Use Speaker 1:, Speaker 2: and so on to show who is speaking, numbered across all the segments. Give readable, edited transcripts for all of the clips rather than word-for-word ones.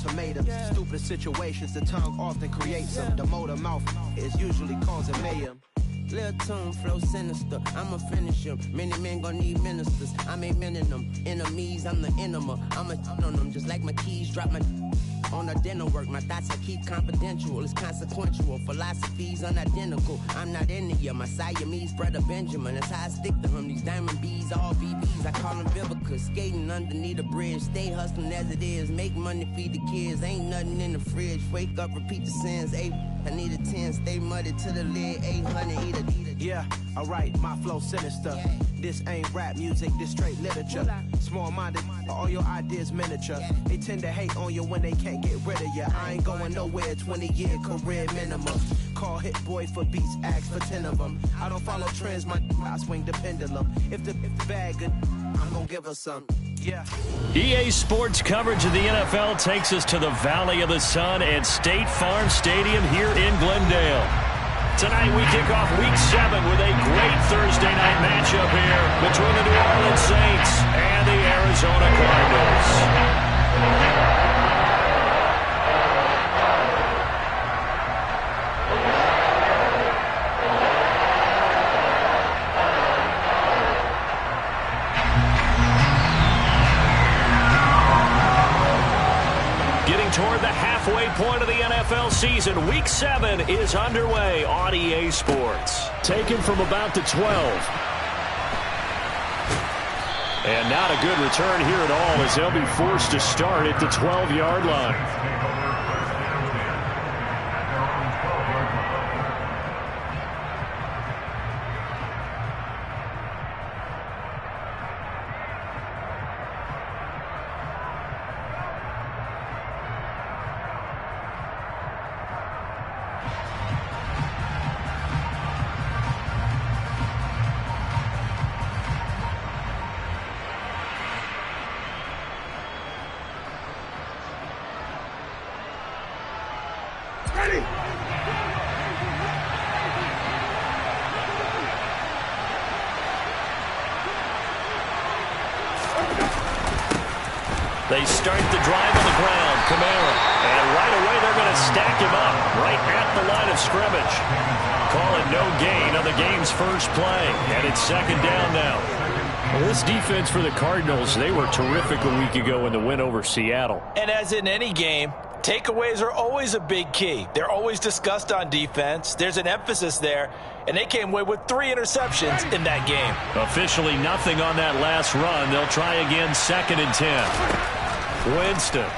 Speaker 1: ultimatums. Stupid situations, the tongue often creates them. The motor mouth is usually causing mayhem.
Speaker 2: Lil' tune, flow sinister, I'ma finish him. Many men gon' need ministers, I'm aiming them. Enemies, I'm the enema, I'ma on them. Just like my keys, drop my on the dinner work. My thoughts I keep confidential, it's consequential. Philosophies unidentical, I'm not in it. My Siamese brother Benjamin, that's how I stick to him. These diamond bees, all BBs, I call them Vivica. Skating underneath the bridge, stay hustling as it is. Make money, feed the kids, ain't nothing in the fridge. Wake up, repeat the sins, I need a 10, stay muddy to the lid, 800, eat a.
Speaker 1: Yeah, alright, my flow sinister.
Speaker 2: Yeah.
Speaker 1: This ain't rap music, this straight literature. Small-minded, all your ideas miniature. They tend to hate on you when they can't get rid of you. I ain't going nowhere, 20-year career minimum. Call Hit Boy for beats, ask for 10 of them. I don't follow trends, I swing the pendulum. If the bag good, I'm gonna give her some. Yeah.
Speaker 3: EA Sports coverage of the NFL takes us to the Valley of the Sun at State Farm Stadium here in Glendale. Tonight we kick off Week 7 with a great Thursday night matchup here between the New Orleans Saints and the Arizona Cardinals. Toward the halfway point of the NFL season, Week 7 is underway on EA Sports. Taken from about the 12. And not a good return here at all as they'll be forced to start at the 12-yard line. They start the drive on the ground, Kamara. And right away they're going to stack him up right at the line of scrimmage. Call it no gain on the game's first play. And it's second down now. Well, this defense for the Cardinals, they were terrific a week ago in the win over Seattle.
Speaker 4: And as in any game, takeaways are always a big key. They're always discussed on defense. There's an emphasis there. And they came away with 3 interceptions in that game.
Speaker 3: Officially nothing on that last run. They'll try again, 2nd and 10. Winston.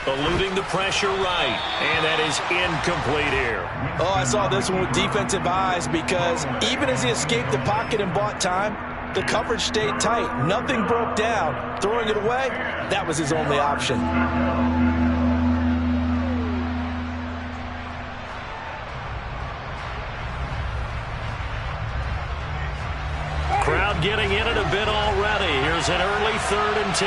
Speaker 3: Eluding the pressure right. And that is incomplete here.
Speaker 4: Oh, I saw this one with defensive eyes because even as he escaped the pocket and bought time, the coverage stayed tight. Nothing broke down. Throwing it away, that was his only option.
Speaker 3: Crowd getting in it a bit already. Here's an early 3rd and 10.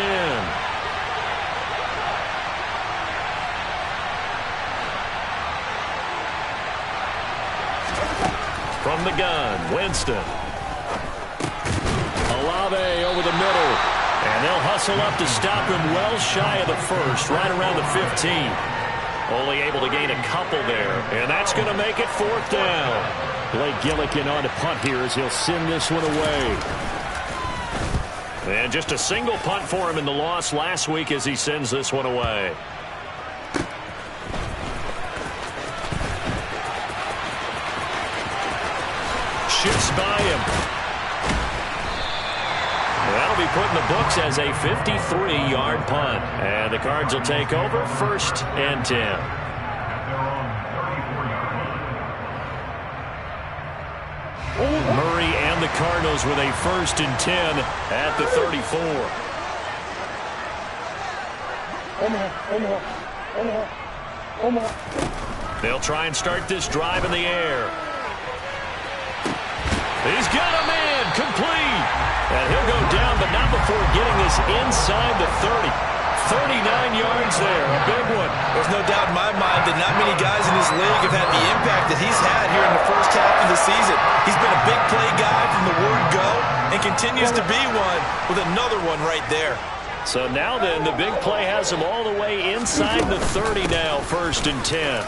Speaker 3: From the gun, Winston. Olave over the middle. And they'll hustle up to stop him well shy of the first, right around the 15. Only able to gain a couple there. And that's going to make it 4th down. Blake Gillikin on to punt here as he'll send this one away. And just a single punt for him in the loss last week as he sends this one away. Shifts by him. That'll be put in the books as a 53-yard punt. And the Cards will take over 1st and 10. Murray and the Cardinals with a 1st and 10 at the 34. They'll try and start this drive in the air. He's got a man complete. And he'll go down, but not before getting this inside the 30. 39 yards there, a big one.
Speaker 4: There's no doubt in my mind that not many guys in this league have had the impact that he's had here in the first half of the season. He's been a big play guy from the word go and continues to be one with another one right there.
Speaker 3: So now then, the big play has him all the way inside the 30 now, 1st and 10.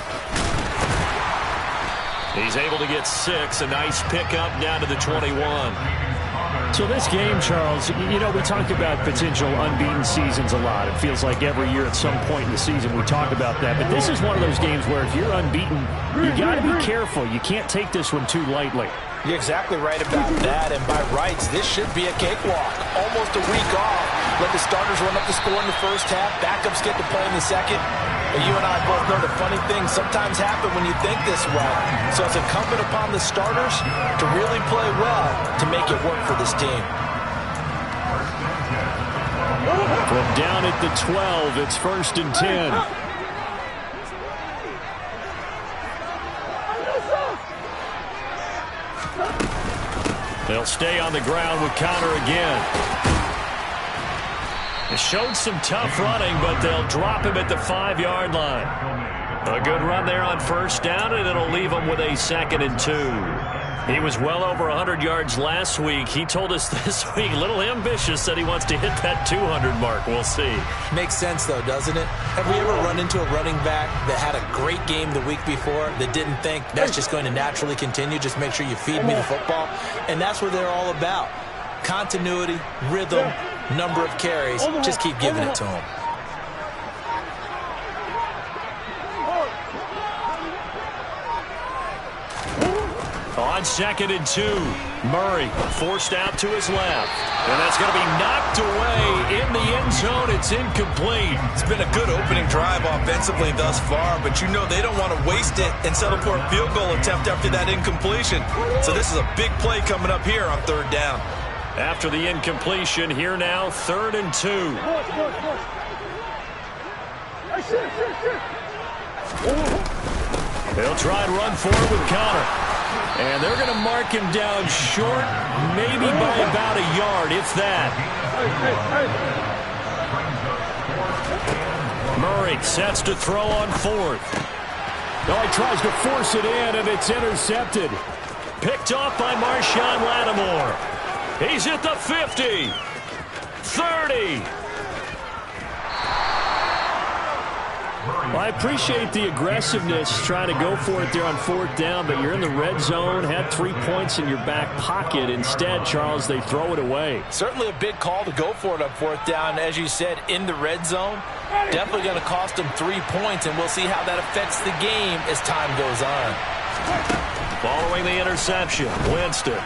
Speaker 3: He's able to get 6, a nice pickup down to the 21.
Speaker 5: So this game, Charles, you know, we talk about potential unbeaten seasons a lot. It feels like every year at some point in the season we talk about that. But this is one of those games where if you're unbeaten, you got to be careful. You can't take this one too lightly.
Speaker 4: You're exactly right about that, and by rights, this should be a cakewalk. Almost a week off. Let the starters run up the score in the first half. Backups get to play in the second. But you and I both know the funny things sometimes happen when you think this way. So it's incumbent upon the starters to really play well to make it work for this team.
Speaker 3: From down at the 12, it's 1st and 10. They'll stay on the ground with Conner again. It showed some tough running, but they'll drop him at the 5-yard line. A good run there on 1st down, and it'll leave him with a 2nd and 2. He was well over 100 yards last week. He told us this week, a little ambitious, said he wants to hit that 200 mark. We'll see.
Speaker 4: Makes sense, though, doesn't it? Have we ever run into a running back that had a great game the week before that didn't think that's just going to naturally continue? Just make sure you feed me the football. And that's what they're all about. Continuity, rhythm, number of carries. Just keep giving it to them.
Speaker 3: On 2nd and 2, Murray forced out to his left. And that's going to be knocked away in the end zone. It's incomplete.
Speaker 6: It's been a good opening drive offensively thus far, but you know they don't want to waste it and settle for a field goal attempt after that incompletion. So this is a big play coming up here on 3rd down.
Speaker 3: After the incompletion, here now, 3rd and 2. They'll try and run forward with Conner. And they're going to mark him down short, maybe by about a yard, if that. Murray sets to throw on 4th.
Speaker 5: No, he tries to force it in, and it's intercepted.
Speaker 3: Picked off by Marshawn Lattimore. He's at the 50, 30.
Speaker 5: Well, I appreciate the aggressiveness trying to go for it there on 4th down, but you're in the red zone, had 3 points in your back pocket. Instead, Charles, they throw it away.
Speaker 4: Certainly a big call to go for it on 4th down. As you said, in the red zone, definitely going to cost them 3 points, and we'll see how that affects the game as time goes on.
Speaker 3: Following the interception, Winston.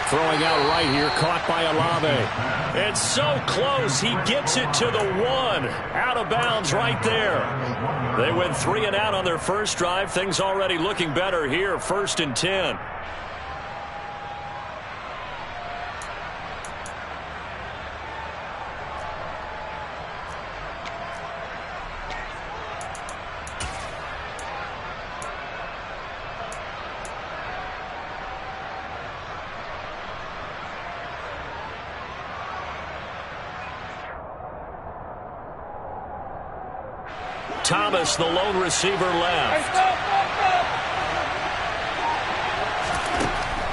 Speaker 5: Throwing out right here, caught by Olave.
Speaker 3: It's so close, he gets it to the 1. Out of bounds right there. They went 3 and out on their first drive. Things already looking better here, 1st and 10. Thomas, the lone receiver, left.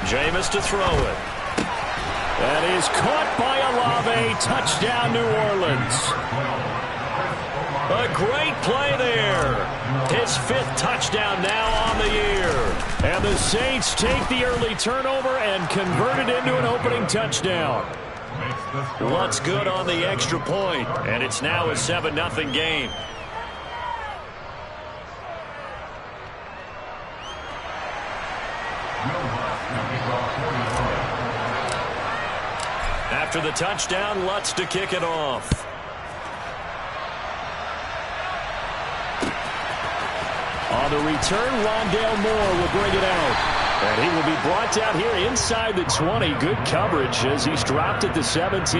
Speaker 3: Jameis to throw it.
Speaker 5: That is caught by Olave. Touchdown, New Orleans.
Speaker 3: A great play there. His 5th touchdown now on the year.
Speaker 5: And the Saints take the early turnover and convert it into an opening touchdown.
Speaker 3: What's good on the extra point? And it's now a 7-0 game. After the touchdown, Lutz to kick it off.
Speaker 5: On the return, Rondale Moore will bring it out. And he will be brought down here inside the 20. Good coverage as he's dropped at the 17.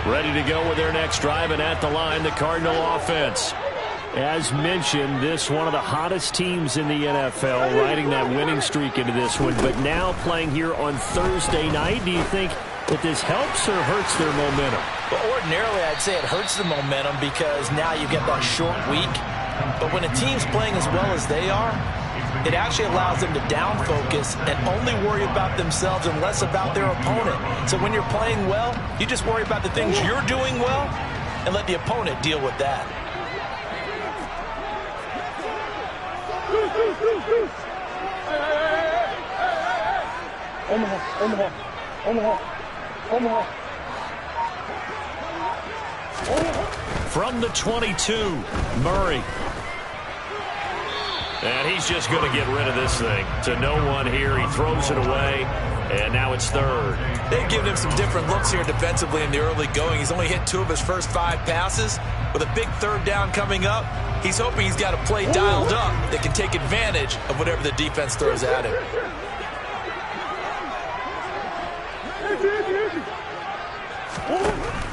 Speaker 5: Ready to go with their next drive, and at the line, the Cardinal offense. As mentioned, this one of the hottest teams in the NFL, riding that winning streak into this one, but now playing here on Thursday night. Do you think that this helps or hurts their momentum?
Speaker 4: Well, ordinarily, I'd say it hurts the momentum because now you get that short week. But when a team's playing as well as they are, it actually allows them to down focus and only worry about themselves and less about their opponent. So when you're playing well, you just worry about the things you're doing well and let the opponent deal with that.
Speaker 5: From the 22, Murray. And he's just going to get rid of this thing. To no one here. He throws it away, and now it's third.
Speaker 6: They've given him some different looks here defensively in the early going. He's only hit 2 of his first 5 passes. With a big third down coming up, he's hoping he's got a play dialed up that can take advantage of whatever the defense throws at him.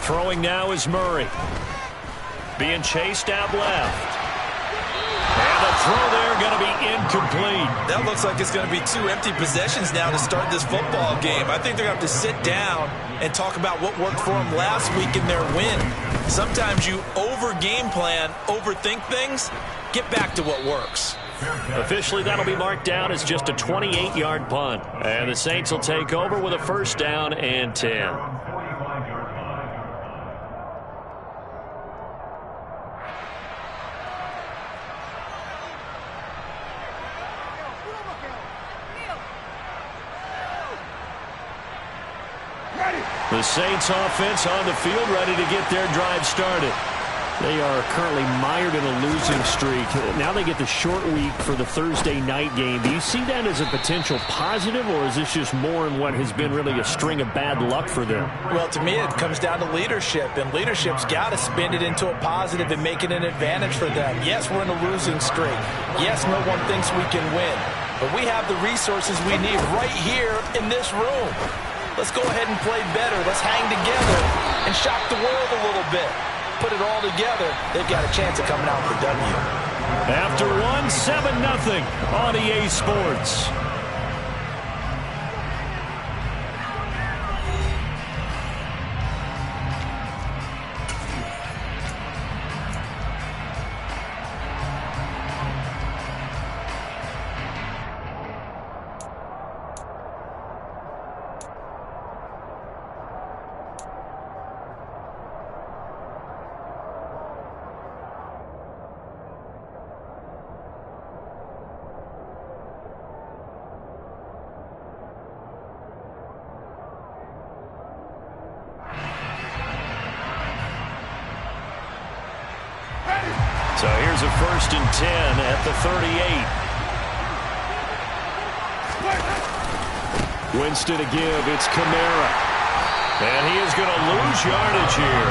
Speaker 5: Throwing now is Murray. Being chased out left. And the throw there going to be incomplete.
Speaker 6: That looks like it's going to be 2 empty possessions now to start this football game. I think they're going to have to sit down and talk about what worked for them last week in their win. Sometimes you over-game plan, overthink things. Get back to what works.
Speaker 5: Officially, that'll be marked down as just a 28-yard punt. And the Saints will take over with a first down and 10. The Saints offense on the field, ready to get their drive started. They are currently mired in a losing streak. Now they get the short week for the Thursday night game. Do you see that as a potential positive, or is this just more in what has been really a string of bad luck for them?
Speaker 4: Well, to me, it comes down to leadership, and leadership's got to spin it into a positive and make it an advantage for them. Yes, we're in a losing streak. Yes, no one thinks we can win, but we have the resources we need right here in this room. Let's go ahead and play better. Let's hang together and shock the world a little bit. Put it all together, they've got a chance of coming out with the W.
Speaker 5: After 7-0 on EA Sports. So here's a 1st and 10 at the 38. Winston to give. It's Kamara. And he is going to lose yardage here.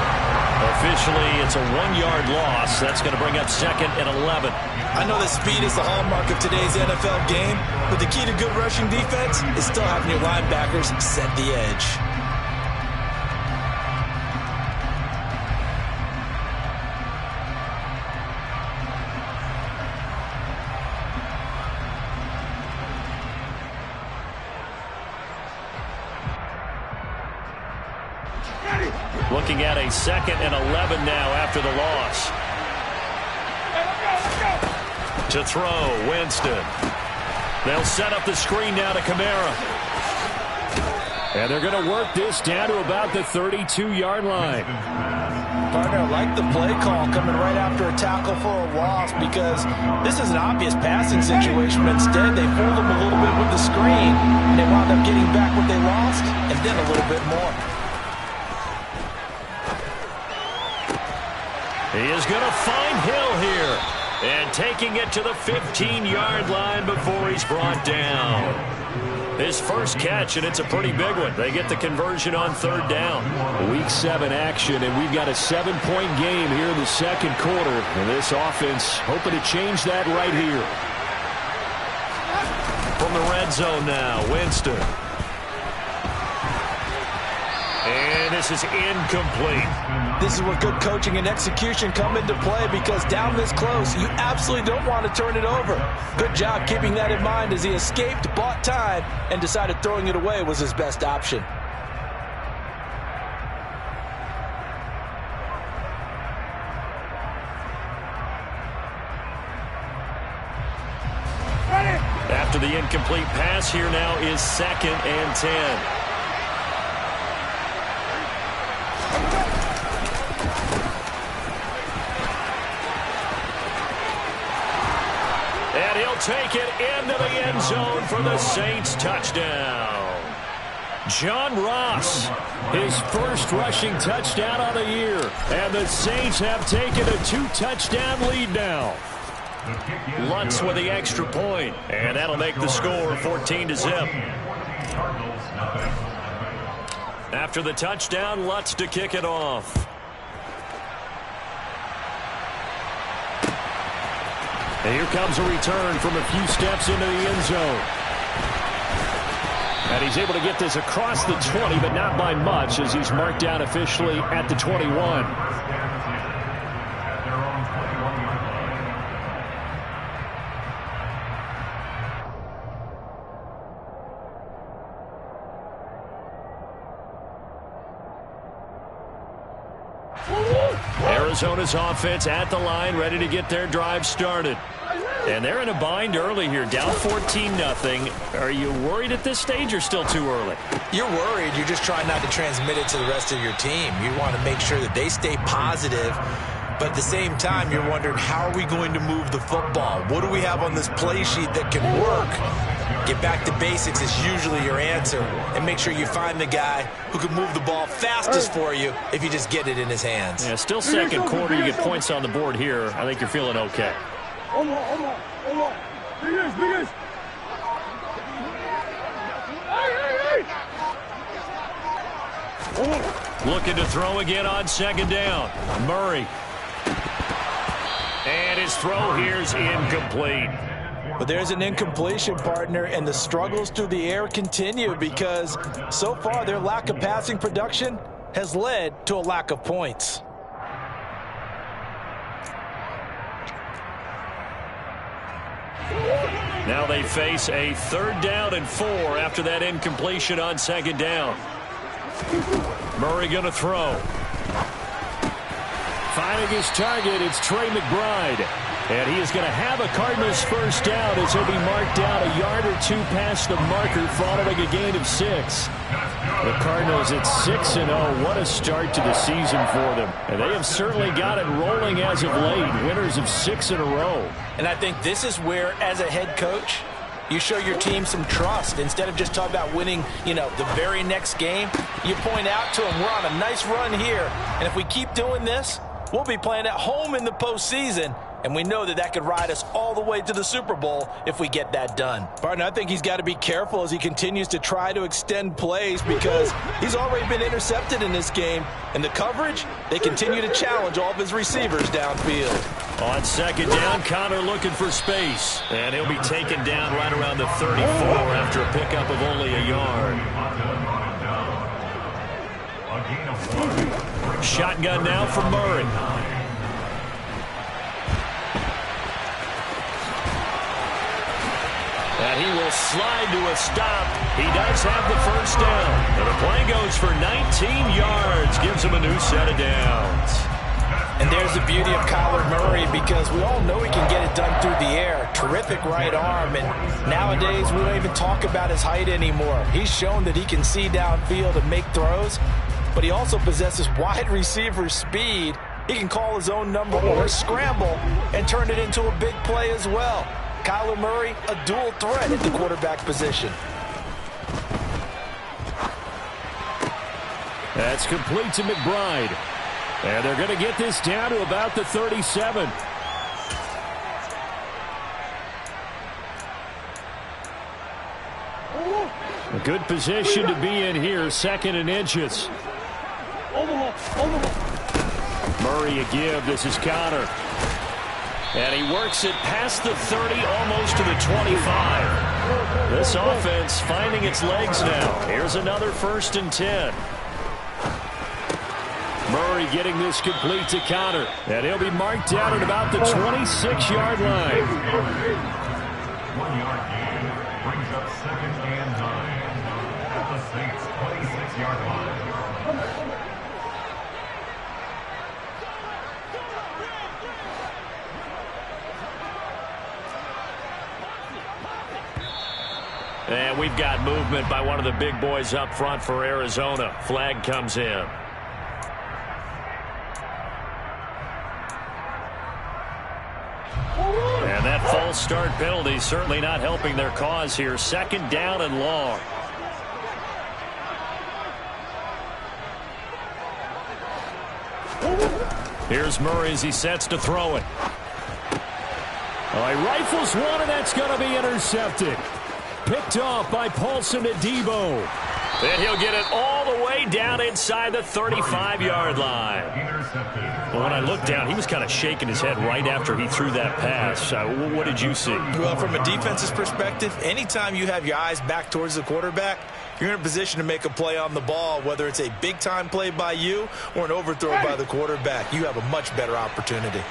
Speaker 5: Officially, it's a 1-yard loss. That's going to bring up 2nd and 11.
Speaker 6: I know that speed is the hallmark of today's NFL game, but the key to good rushing defense is still having your linebackers set the edge.
Speaker 5: Looking at a 2nd and 11 now after the loss. To throw, Winston. They'll set up the screen now to Kamara. And they're going to work this down to about the 32-yard line.
Speaker 4: Partner, I like the play call coming right after a tackle for a loss because this is an obvious passing situation. But instead, they fooled them a little bit with the screen, and they wound up getting back what they lost and then a little bit more.
Speaker 5: He is going to find Hill here. And taking it to the 15-yard line before he's brought down. His first catch, and it's a pretty big one. They get the conversion on 3rd down. Week 7 action, and we've got a 7-point game here in the 2nd quarter. And this offense hoping to change that right here. From the red zone now, Winston.
Speaker 3: And this is incomplete.
Speaker 4: This is where good coaching and execution come into play, because down this close, you absolutely don't want to turn it over. Good job keeping that in mind as he escaped, bought time, and decided throwing it away was his best option.
Speaker 3: After the incomplete pass, here now is 2nd and 10. And he'll take it into the end zone for the Saints touchdown. John Ross, his first rushing touchdown of the year. And the Saints have taken a 2-touchdown lead now. Lutz with the extra point, and that'll make the score 14-0. After the touchdown, Lutz to kick it off. And here comes a return from a few steps into the end zone. And he's able to get this across the 20, but not by much, as he's marked down officially at the 21. Arizona's offense at the line, ready to get their drive started. And they're in a bind early here, down 14-0. Are you worried at this stage or still too early?
Speaker 4: You're worried. You're just trying not to transmit it to the rest of your team. You want to make sure that they stay positive. But at the same time, you're wondering, how are we going to move the football? What do we have on this play sheet that can work? Get back to basics is usually your answer. And make sure you find the guy who can move the ball fastest for you if you just get it in his hands.
Speaker 3: Yeah, still second quarter. You get points on the board here. I think you're feeling okay. Looking to throw again on 2nd down. Murray. And his throw here's incomplete.
Speaker 4: But there's an incompletion, partner, and the struggles through the air continue because so far their lack of passing production has led to a lack of points.
Speaker 3: Now they face a 3rd down and 4 after that incompletion on 2nd down. Murray going to throw. Finding his target, it's Trey McBride. And he is going to have a Cardinals first down as he'll be marked down a yard or 2 past the marker following a gain of 6. The Cardinals at 6-0. What a start to the season for them. And they have certainly got it rolling as of late. Winners of 6 in a row.
Speaker 4: And I think this is where, as a head coach, you show your team some trust. Instead of just talking about winning, the very next game, you point out to them, we're on a nice run here. And if we keep doing this, we'll be playing at home in the postseason. And we know that could ride us all the way to the Super Bowl if we get that done. Partner, I think he's got to be careful as he continues to try to extend plays because he's already been intercepted in this game. And the coverage, they continue to challenge all of his receivers downfield.
Speaker 3: On 2nd down, Connor looking for space. And he'll be taken down right around the 34 after a pickup of only a yard. Shotgun now for Murray. And he will slide to a stop. He does have the first down. And the play goes for 19 yards. Gives him a new set of downs.
Speaker 4: And there's the beauty of Kyler Murray because we all know he can get it done through the air. Terrific right arm. And nowadays we don't even talk about his height anymore. He's shown that he can see downfield and make throws. But he also possesses wide receiver speed. He can call his own number or scramble and turn it into a big play as well. Kyler Murray, a dual threat at the quarterback position.
Speaker 5: That's complete to McBride. And they're going to get this down to about the 37. A good position to be in here, 2nd and inches. Murray a give. This is Connor. And he works it past the 30, almost to the 25. This offense finding its legs now. Here's another 1st and 10. Murray getting this complete to Connor. And he'll be marked down at about the 26-yard line.
Speaker 7: 1-yard gain brings up 2nd and 9 at the Saints' 26-yard line.
Speaker 3: And we've got movement by one of the big boys up front for Arizona. Flag comes in. And that false start penalty certainly not helping their cause here. 2nd down and long. Here's Murray as he sets to throw it.
Speaker 5: He rifles one, and that's going to be intercepted. Picked off by Paulson Adebo.
Speaker 3: And he'll get it all the way down inside the 35-yard line. Well, when I looked down, he was kind of shaking his head right after he threw that pass. What did you see?
Speaker 6: Well, from a defense's perspective, anytime you have your eyes back towards the quarterback, you're in a position to make a play on the ball, whether it's a big-time play by you or an overthrow by the quarterback. You have a much better opportunity.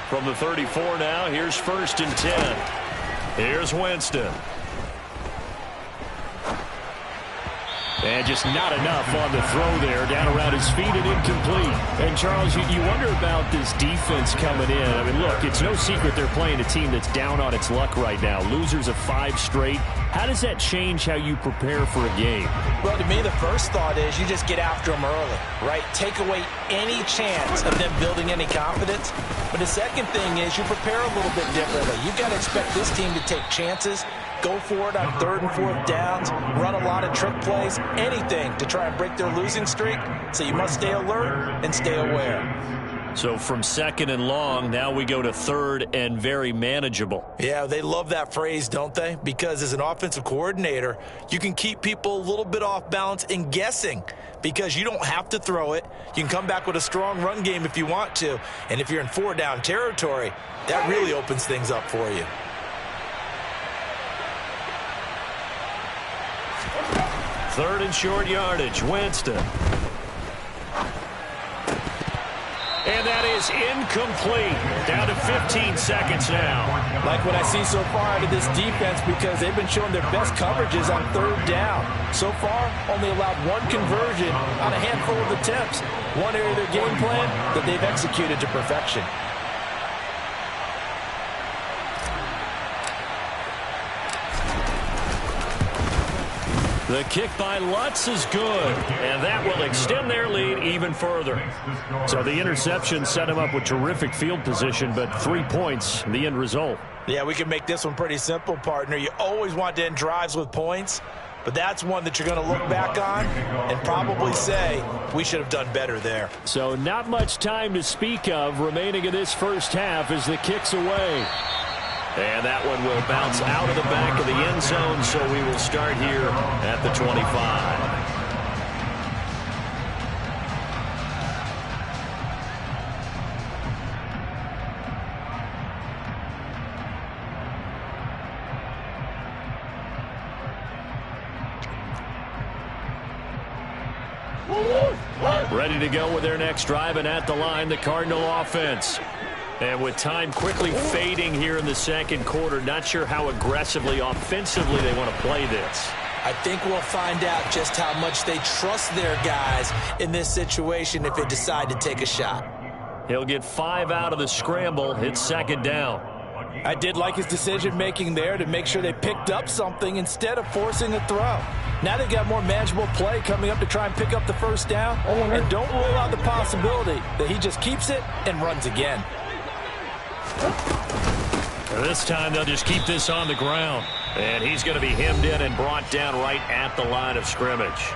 Speaker 3: From the 34 now, here's 1st and 10. Here's Winston. And just not enough on the throw there, down around his feet and incomplete.
Speaker 5: And, Charles, you wonder about this defense coming in. I mean, look, it's no secret they're playing a team that's down on its luck right now. Losers of 5 straight. How does that change how you prepare for a game?
Speaker 4: Well, to me, the first thought is you just get after them early, right? Take away any chance of them building any confidence. But the second thing is you prepare a little bit differently. You've got to expect this team to take chances, go for it on 3rd and 4th downs, run a lot of trick plays, anything to try and break their losing streak. So you must stay alert and stay aware.
Speaker 3: So from 2nd and long, now we go to 3rd and very manageable.
Speaker 6: Yeah, they love that phrase, don't they? Because as an offensive coordinator, you can keep people a little bit off balance and guessing because you don't have to throw it. You can come back with a strong run game if you want to. And if you're in 4-down territory, that really opens things up for you.
Speaker 3: Third and short yardage, Winston. And that is incomplete. Down to 15 seconds now.
Speaker 4: Like what I see so far out of this defense because they've been showing their best coverages on 3rd down. So far, only allowed 1 conversion on a handful of attempts. One area of their game plan that they've executed to perfection.
Speaker 3: The kick by Lutz is good, and that will extend their lead even further.
Speaker 5: So the interception set him up with terrific field position, but 3 points, the end result.
Speaker 6: Yeah, we can make this one pretty simple, partner. You always want to end drives with points, but that's one that you're going to look back on and probably say, we should have done better there.
Speaker 5: So not much time to speak of remaining in this first half as the kick's away.
Speaker 3: And that one will bounce out of the back of the end zone, so we will start here at the 25. Ready to go with their next drive, and at the line, the Cardinal offense. And with time quickly fading here in the second quarter, not sure how aggressively, offensively they want to play this.
Speaker 4: I think we'll find out just how much they trust their guys in this situation if they decide to take a shot.
Speaker 3: He'll get 5 out of the scramble. It's 2nd down.
Speaker 4: I did like his decision-making there to make sure they picked up something instead of forcing a throw. Now they've got more manageable play coming up to try and pick up the first down. And don't rule out the possibility that he just keeps it and runs again.
Speaker 3: This time they'll just keep this on the ground. And he's going to be hemmed in and brought down right at the line of scrimmage.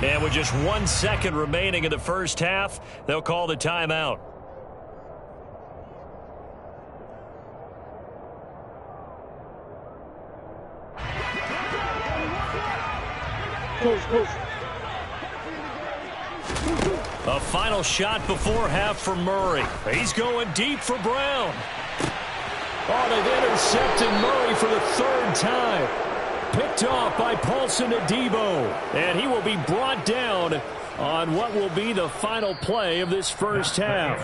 Speaker 3: And with just 1 second remaining in the first half, they'll call the timeout. A final shot before half for Murray. He's going deep for Brown.
Speaker 5: Oh, they've intercepted Murray for the 3rd time. Picked off by Paulson Adebo. And he will be brought down on what will be the final play of this first half.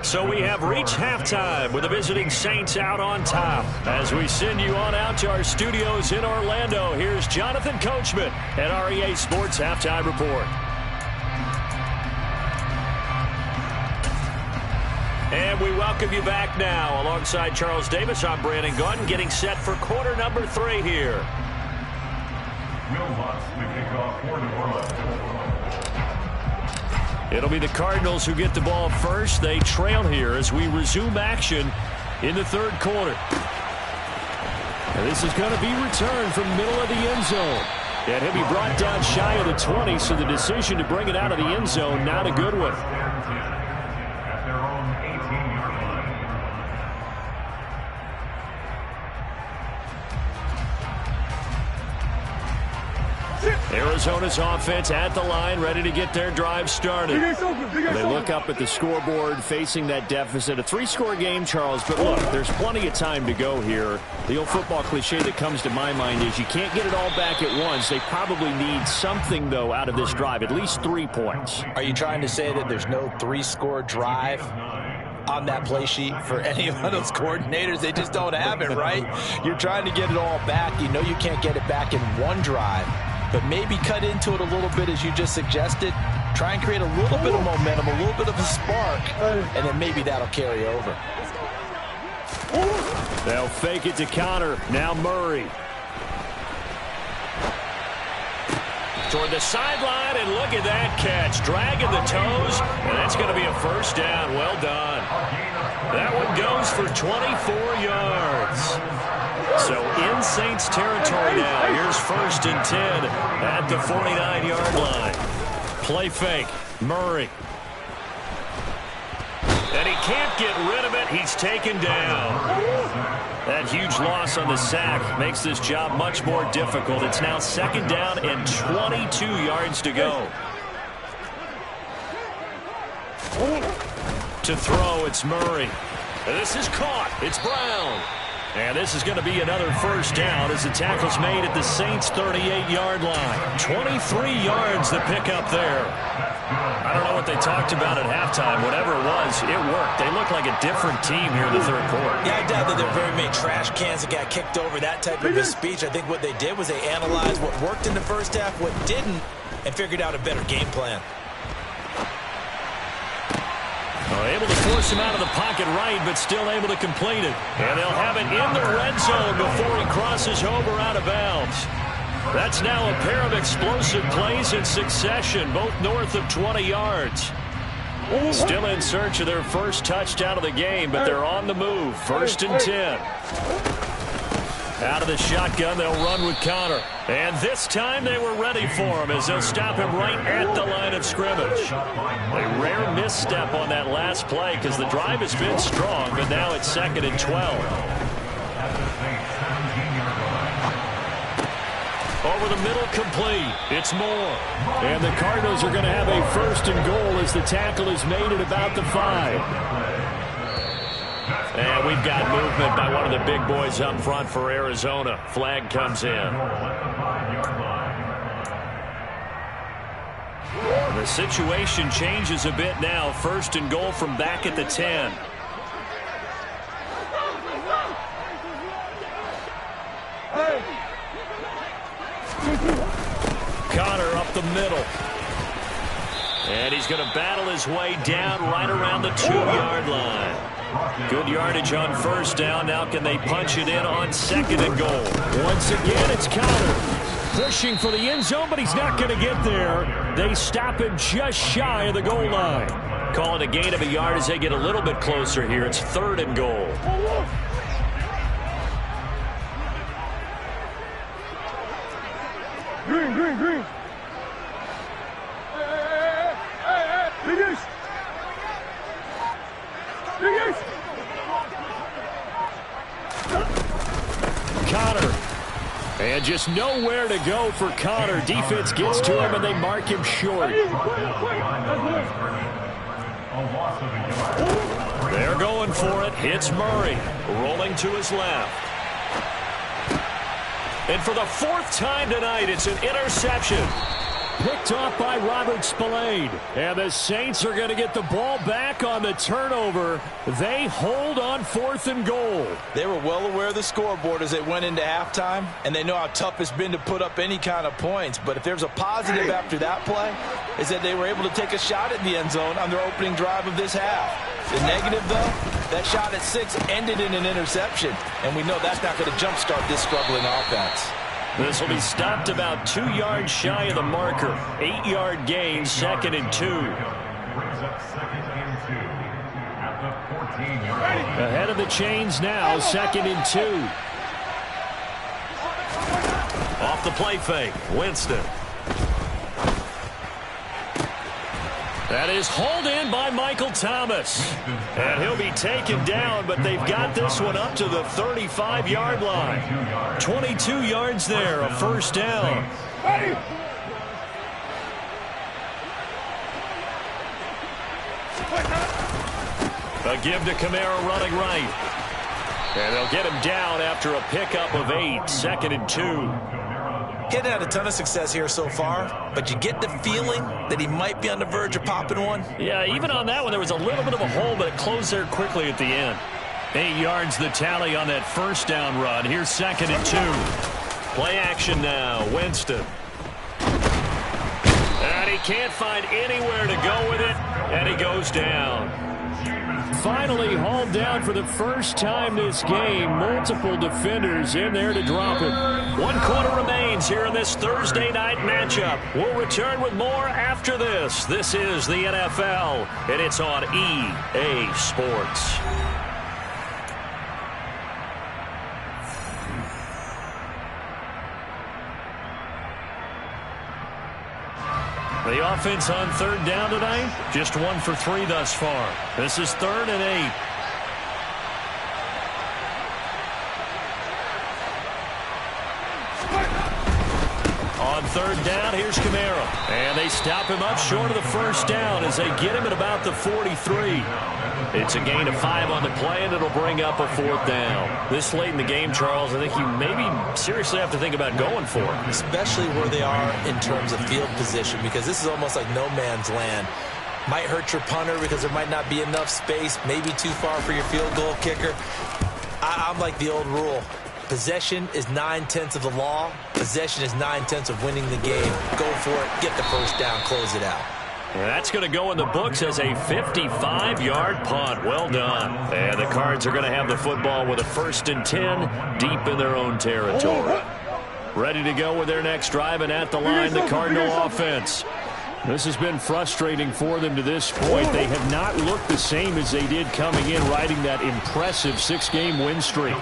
Speaker 3: So we have reached halftime with the visiting Saints out on top. As we send you on out to our studios in Orlando, here's Jonathan Coachman at REA Sports Halftime Report. And we welcome you back now. Alongside Charles Davis, I'm Brandon Gaudin, getting set for quarter number 3 here.
Speaker 7: Will Lutz, the kickoff for New Orleans.
Speaker 3: It'll be the Cardinals who get the ball first. They trail here as we resume action in the third quarter.
Speaker 5: And this is going to be returned from middle of the end zone. And he'll be brought down shy of the 20, so the decision to bring it out of the end zone, not a good one.
Speaker 7: At their own 18-yard line.
Speaker 3: Arizona's offense at the line, ready to get their drive started.
Speaker 5: They look up at the scoreboard, facing that deficit. A 3-score game, Charles, but look, there's plenty of time to go here. The old football cliche that comes to my mind is you can't get it all back at once. They probably need something, though, out of this drive, at least 3 points.
Speaker 4: Are you trying to say that there's no 3-score drive on that play sheet for any of those coordinators? They just don't have it, right? You're trying to get it all back. You know you can't get it back in one drive. But maybe cut into it a little bit, as you just suggested. Try and create a little bit of momentum, a little bit of a spark, and then maybe that'll carry over.
Speaker 5: They'll fake it to Connor. Now Murray.
Speaker 3: Toward the sideline, and look at that catch. Dragging the toes, and that's going to be a first down. Well done. That one goes for 24 yards. So in Saints territory now. Here's 1st and 10 at the 49-yard line. Play fake. Murray. And he can't get rid of it. He's taken down. That huge loss on the sack makes this job much more difficult. It's now 2nd down and 22 yards to go. To throw, it's Murray. This is caught. It's Brown. And this is going to be another first down as the tackle's made at the Saints' 38-yard line. 23 yards to pick up there. I don't know what they talked about at halftime. Whatever it was, it worked. They look like a different team here in the third quarter.
Speaker 4: Yeah, I doubt that there were very many trash cans that got kicked over, that type of a speech. I think what they did was they analyzed what worked in the first half, what didn't, and figured out a better game plan.
Speaker 3: Able to force him out of the pocket right, but still able to complete it. And they'll have it in the red zone before he crosses over out of bounds. That's now a pair of explosive plays in succession, both north of 20 yards. Still in search of their first touchdown of the game, but they're on the move. 1st and 10. Out of the shotgun, they'll run with Connor. And this time they were ready for him as they'll stop him right at the line of scrimmage. A rare misstep on that last play because the drive has been strong, but now it's 2nd and 12. Over the middle, complete. It's Moore.
Speaker 5: And the Cardinals are going to have a 1st and goal as the tackle is made at about the 5.
Speaker 3: And we've got movement by one of the big boys up front for Arizona. Flag comes in. The situation changes a bit now. 1st and goal from back at the 10. Connor up the middle. And he's going to battle his way down right around the 2-yard line. Good yardage on 1st down. Now can they punch it in on 2nd and goal?
Speaker 5: Once again, it's Connor pushing for the end zone, but he's not going to get there. They stop him just shy of the goal line.
Speaker 3: Call it a gain of a yard as they get a little bit closer here. It's 3rd and goal.
Speaker 8: Green.
Speaker 5: Connor. And just nowhere to go for Connor. Defense gets to him, and they mark him short.
Speaker 3: They're going for it. It's Murray rolling to his left. And for the 4th time tonight, it's an interception.
Speaker 5: Picked off by Robert Spillane. And the Saints are going to get the ball back on the turnover. They hold on 4th and goal.
Speaker 4: They were well aware of the scoreboard as they went into halftime, and they know how tough it's been to put up any kind of points. But if there's a positive after that play, is that they were able to take a shot at the end zone on their opening drive of this half. The negative, though, that shot at 6 ended in an interception, and we know that's not going to jumpstart this struggling offense.
Speaker 5: This will be stopped about 2 yards shy of the marker. 8-yard gain, 2nd and 2.
Speaker 7: Brings up 2nd and 2 at the 14-yard line.
Speaker 5: Ahead of the chains now, 2nd and 2.
Speaker 3: Off the play fake, Winston.
Speaker 5: That is hauled in by Michael Thomas. And he'll be taken down, but they've got this one up to the 35-yard line. 22 yards there, a 1st down. A give to Kamara running right. And they'll get him down after a pickup of 8, 2nd and 2.
Speaker 6: He hadn't had a ton of success here so far, but you get the feeling that he might be on the verge of popping one.
Speaker 5: Yeah, even on that one, there was a little bit of a hole, but it closed there quickly at the end. 8 yards the tally on that 1st down run. Here's 2nd and 2. Play action now, Winston. And he can't find anywhere to go with it, and he goes down. Finally hauled down for the first time this game. Multiple defenders in there to drop him. 1 quarter remains here in this Thursday night matchup. We'll return with more after this. This is the NFL, and it's on EA Sports. The offense on 3rd down tonight, just 1 for 3 thus far. This is 3rd and 8. On 3rd down, here's Kamara. And they stop him up short of the 1st down as they get him at about the 43. It's a gain of 5 on the play, and it'll bring up a 4th down. This late in the game, Charles, I think you maybe seriously have to think about going for it.
Speaker 4: Especially where they are in terms of field position, because this is almost like no man's land. Might hurt your punter because there might not be enough space, maybe too far for your field goal kicker. I'm like the old rule. Possession is 9/10 of the law. Possession is 9/10 of winning the game. Go for it, get the 1st down, close it out.
Speaker 5: That's going to go in the books as a 55-yard punt. Well done. And the Cards are going to have the football with a 1st and 10 deep in their own territory. Ready to go with their next drive, and at the line, the Cardinal offense. This has been frustrating for them to this point. They have not looked the same as they did coming in, riding that impressive 6-game win streak.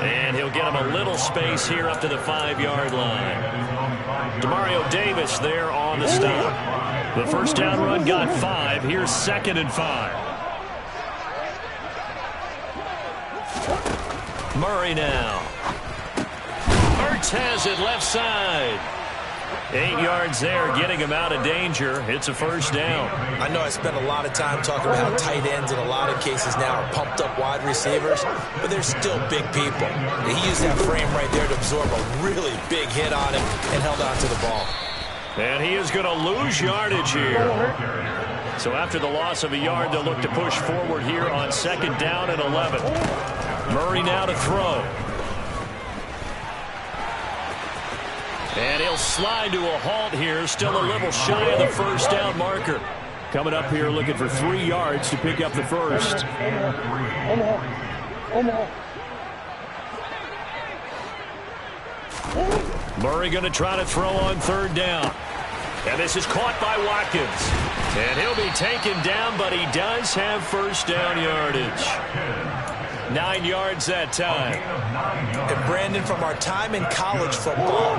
Speaker 5: And he'll get them a little space here up to the 5-yard line. Demario Davis there on the stop. The 1st down run got 5. Here's 2nd and 5. Murray now. Ertz has it left side. 8 yards there, getting him out of danger. It's a 1st down.
Speaker 4: I know I spent a lot of time talking about how tight ends in a lot of cases now are pumped up wide receivers, but they're still big people. He used that frame right there to absorb a really big hit on him and held on to the ball.
Speaker 5: And he is going to lose yardage here. So after the loss of a yard, they'll look to push forward here on 2nd down and 11. Murray now to throw. And he'll slide to a halt here, still a little shy of the 1st down marker. Coming up here looking for 3 yards to pick up the 1st. Murray going to try to throw on 3rd down. And this is caught by Watkins. And he'll be taken down, but he does have 1st down yardage. 9 yards that time.
Speaker 4: And Brandon, from our time in college football,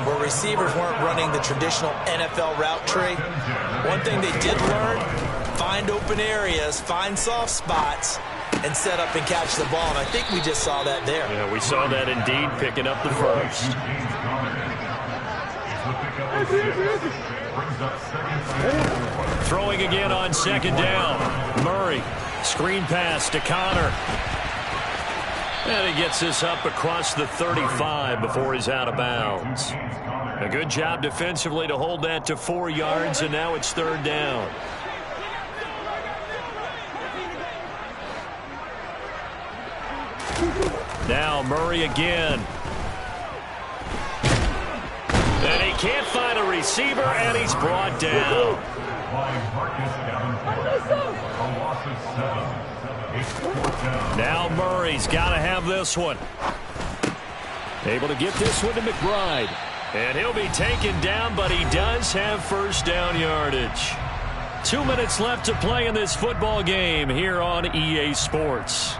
Speaker 4: where receivers weren't running the traditional NFL route tree, one thing they did learn, find open areas, find soft spots, and set up and catch the ball. And I think we just saw that there.
Speaker 5: Yeah, we saw that indeed, picking up the 1st. Throwing again on 2nd down. Murray, screen pass to Connor. And he gets this up across the 35 before he's out of bounds.
Speaker 3: A good job defensively to hold that to 4 yards, and now it's 3rd down. Now Murray again. And he can't find a receiver, and he's brought down. Now Murray's got to have this one. Able to get this one to McBride. And he'll be taken down, but he does have 1st down yardage. 2 minutes left to play in this football game here on EA Sports.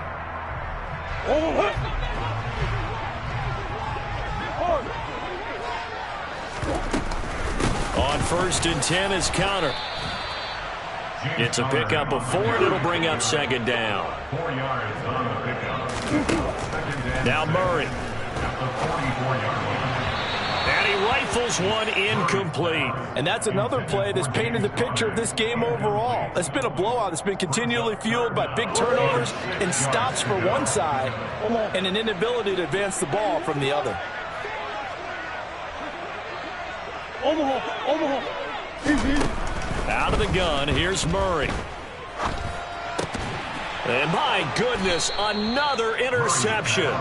Speaker 3: On 1st and 10 is Counter. It's a pickup of 4, and it'll bring up 2nd down.
Speaker 7: 4 yards on the pickup.
Speaker 3: Now Murray.
Speaker 7: At the 44-yard line.
Speaker 3: And he rifles one incomplete.
Speaker 4: And that's another play that's painted the picture of this game overall. It's been a blowout. It's been continually fueled by big turnovers and stops for one side and an inability to advance the ball from the other.
Speaker 3: Out of the gun, here's Murray. And my goodness, another interception.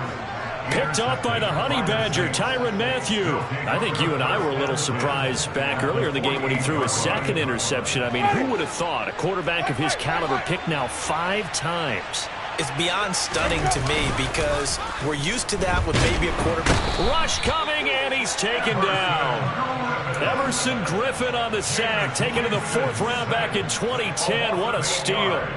Speaker 3: Picked off by the Honey Badger, Tyrann Mathieu. I think you and I were a little surprised back earlier in the game when he threw his 2nd interception. I mean, who would have thought a quarterback of his caliber picked now 5 times?
Speaker 4: It's beyond stunning to me because we're used to that with maybe a quarterback.
Speaker 3: Rush coming, and he's taken down. Everson Griffin on the sack, taken to the 4th round back in 2010. What a steal.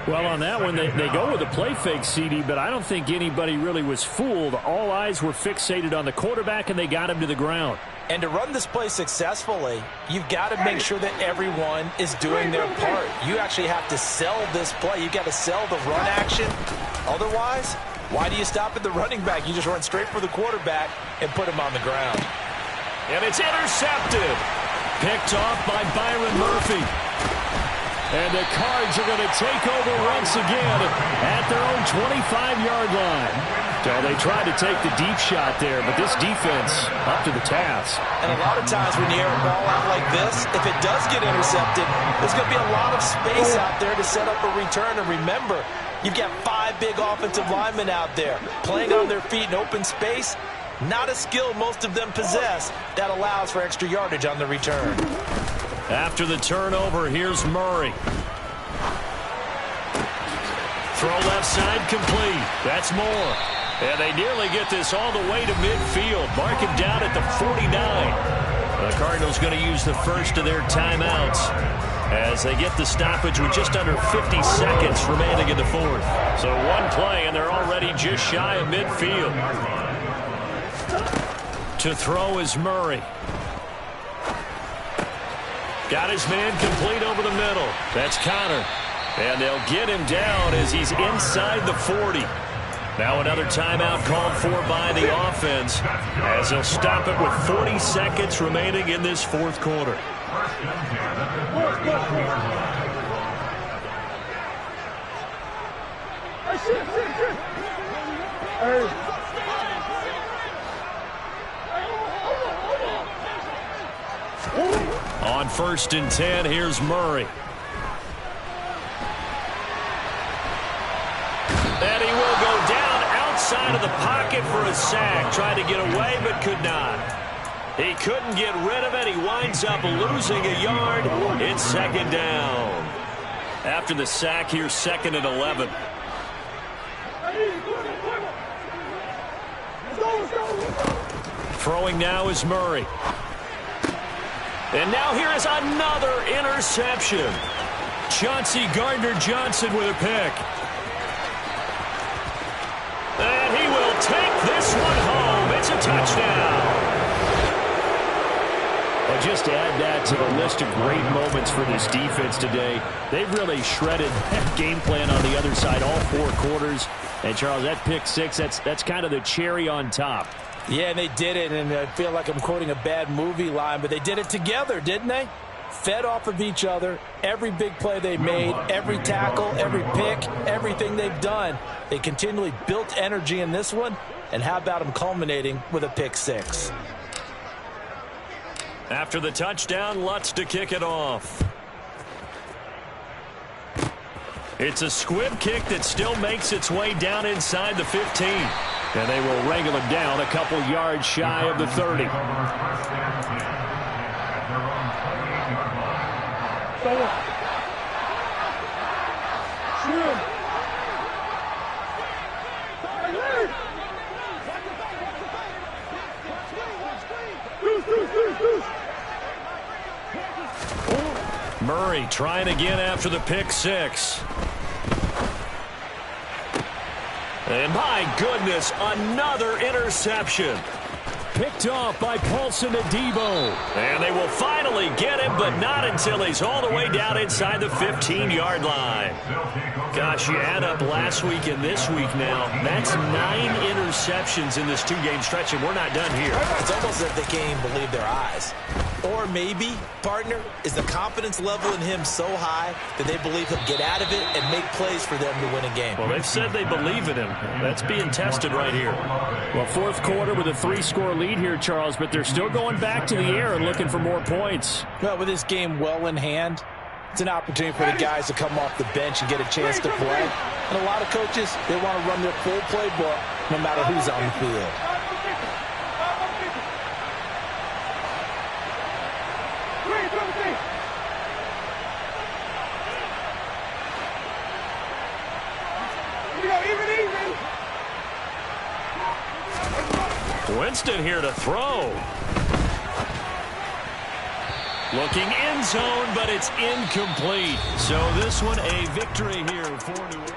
Speaker 5: Well, on that one, they go with a play fake, CD, but I don't think anybody really was fooled. All eyes were fixated on the quarterback, and they got him to the ground.
Speaker 4: And to run this play successfully, you've got to make sure that everyone is doing their part. You actually have to sell this play. You've got to sell the run action. Otherwise, why do you stop at the running back? You just run straight for the quarterback and put him on the ground.
Speaker 3: And it's intercepted. Picked off by Byron Murphy. And the Cards are going to take over once again at their own 25-yard line. So they tried to take the deep shot there, but this defense up to the task.
Speaker 4: And a lot of times when you air a ball out like this, if it does get intercepted, there's going to be a lot of space out there to set up a return. And remember, you've got 5 big offensive linemen out there playing on their feet in open space. Not a skill most of them possess that allows for extra yardage on the return.
Speaker 3: After the turnover, here's Murray. Throw left side complete. That's Moore. And they nearly get this all the way to midfield. Mark him down at the 49. The Cardinals going to use the first of their timeouts as they get the stoppage with just under 50 seconds remaining in the 4th. So one play, and they're already just shy of midfield. To throw is Murray. Got his man complete over the middle. That's Connor. And they'll get him down as he's inside the 40. Now another timeout called for by the offense as they'll stop it with 40 seconds remaining in this 4th quarter. On 1st and 10, here's Murray. And he will go down outside of the pocket for a sack. Tried to get away, but could not. He couldn't get rid of it. He winds up losing a yard. It's 2nd down. After the sack, here's 2nd and 11. Throwing now is Murray. And now here is another interception. Chauncey Gardner-Johnson with a pick. And he will take this one home. It's a touchdown.
Speaker 5: Well, just to add that to the list of great moments for this defense today, they've really shredded that game plan on the other side all 4 quarters. And, Charles, that pick 6, that's kind of the cherry on top.
Speaker 4: Yeah, and they did it, and I feel like I'm quoting a bad movie line, but they did it together, didn't they? Fed off of each other, every big play they made, every tackle, every pick, everything they've done. They continually built energy in this one, and how about them culminating with a pick 6?
Speaker 3: After the touchdown, Lutz to kick it off. It's a squib kick that still makes its way down inside the 15. And they will wrangle him down a couple yards shy of the 30. Murray trying again after the pick six. And my goodness, another interception. Picked off by Paulson Adebo. And they will finally get him, but not until he's all the way down inside the 15-yard line. Gosh, you add up last week and this week now. That's 9 interceptions in this two-game stretch, and we're not done here.
Speaker 4: It's almost as if they can't even believe their eyes. Or maybe, partner, is the confidence level in him so high that they believe he'll get out of it and make plays for them to win a game.
Speaker 3: Well, they've said they believe in him. That's being tested right here.
Speaker 5: Well, fourth quarter with a 3-score lead here, Charles, but they're still going back to the air and looking for more points.
Speaker 4: Well, with this game well in hand, it's an opportunity for the guys to come off the bench and get a chance to play. And a lot of coaches, they want to run their full playbook no matter who's on the field.
Speaker 3: Winston here to throw. Looking end zone, but it's incomplete. So this one a victory here for New England.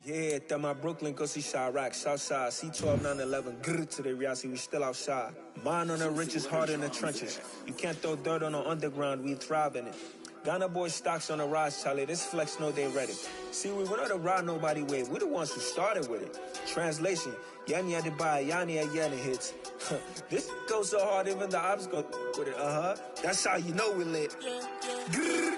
Speaker 1: Yeah, that my Brooklyn, go see Chirac, Southside, C12, 911, grrr to the reality, we still outside. Mine on the riches, hard in the trenches. You can't throw dirt on the underground, we thrive in it. Ghana boys stocks on the rise, Charlie, this flex know they ready. See, we went on the ride nobody wave, we the ones who started with it. Translation, Yanni had to buy, Yanni had Yanni hits. This goes so hard, even the ops go with it, That's how you know we lit. Grrr,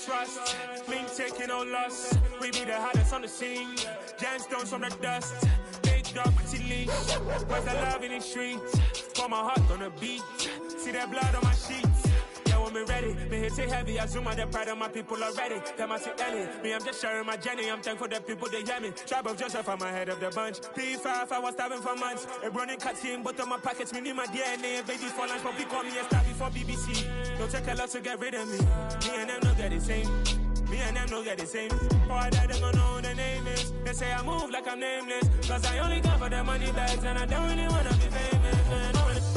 Speaker 8: trust, me taking no loss. We be the hottest on the scene. Gemstones from the dust. Big dog, pretty leash. Where's the love in the streets? Pour my heart on the beat. See that blood on my sheets. Yeah, when me ready, me hit it heavy. I zoom out the pride of my people already. Them I see Ellie. Me, I'm just sharing my journey. I'm thankful the people they hear me. Tribe of Joseph, I'm ahead of the bunch. P5, I was starving for months. A running cut in both of my pockets. Me need my DNA and babies for lunch. But people call me a star before BBC. Don't take a lot to get rid of me. Me and them don't get the same. Me and them don't get the same. Boy, that them gonna know who the name is. They say I move like I'm nameless. Cause I only come for the money bags and I don't really wanna be famous.